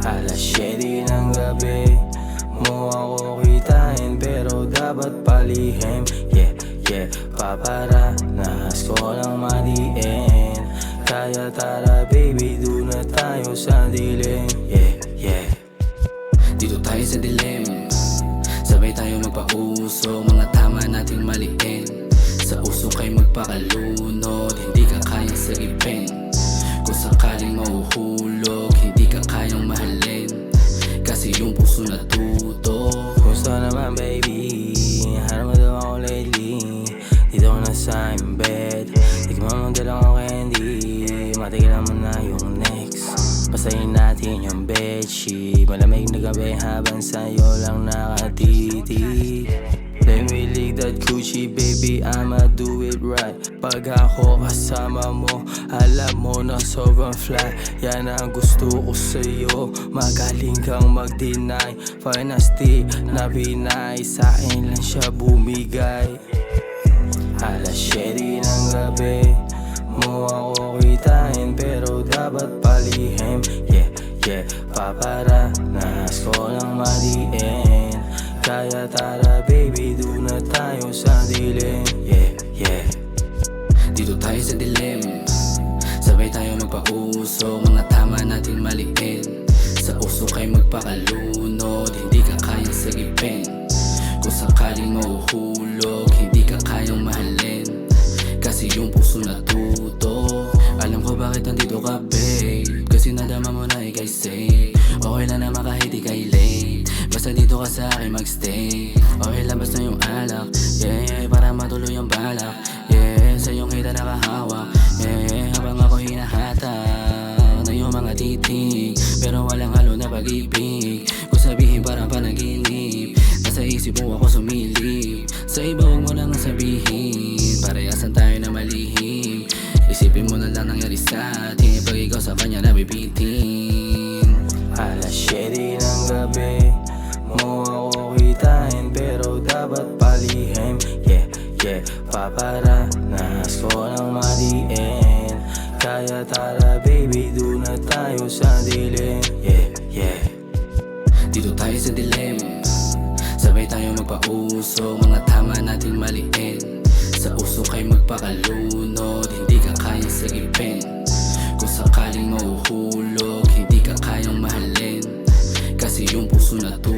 Alas 7 ng gabi mo ako kitain, pero dapat palihim. Yeah, yeah, paparanas ko lang madiin. Kaya tara baby, doon na tayo sa dilim. Yeah, yeah. Dito tayo sa dilim, sabay tayo magpauso, mga tama nating maliin. Sa uso kay magpakalunod, hindi ka kayang sagipin. Kung sakaling mahuhulog, hindi ka kayang mahalin, kasi yung puso natuto. Gusto naman baby, hanap mo daw ako lately. Dito ko na sa bed, tikman mo dalang ako candy. Matigilan mo na yung next, pasayin natin yung bedsheet. Malamig na gabi habang sa'yo lang nakatiti. Let me lick that coochie baby, I'ma do it right. Pag ako kasama mo, alam mo na sobrang fly. Yan ang gusto ko sa'yo, magaling kang mag-deny. Fantastic na Pinay, sa'kin lang siya bumigay. Alas 7 ng gabi mo ako kitain, pero dapat palihim. Yeah, yeah, paparanas ko lang madiin. Kaya tara baby, doon na tayo sa dilim. Yeah, yeah. Dito tayo sa dilim, sabay tayo magpauso, mga tama nating maliin. Sa uso kay magpakalunod, hindi ka kayang sagipin. Kung sakaling mahuhulog, hindi ka kayang mahalin, kasi yung puso natuto. Alam ko bakit nandito ka babe, kasi nadama mo na ikay safe. Okay lang naman kahit ikay late, basta dito ka sa akin magstay. Okay lang basta yung alak, yeah, yeah, para matuloy ang balak. Yeah, sa iyong kita nakahawak, yeah, habang ako hinahatak na yung mga titig, pero walang halo na pag-ibig. Kung sabihin parang panaginip, nasa isip mo ako sumilip. Sa iba huwag mo lang sabihin, parehasan tayo na malihim. Isipin mo na lang nangyari sa atin, pag ikaw sa kanya nabibitin. Alas 7 ng gabi mo ako kitain, pero dapat palihim. Yeah, yeah, paparanas ko lang madiin. Kaya tara baby, doon na tayo sa dilim. Yeah, yeah. Dito tayo sa dilim, sabay tayo magpauso, mga tama nating maliin. Sa uso kay magpakalunod, hindi ka kayang sagipin. Kung sakaling mahuhulog, hindi ka kayang mahalin, kasi yung puso natuto.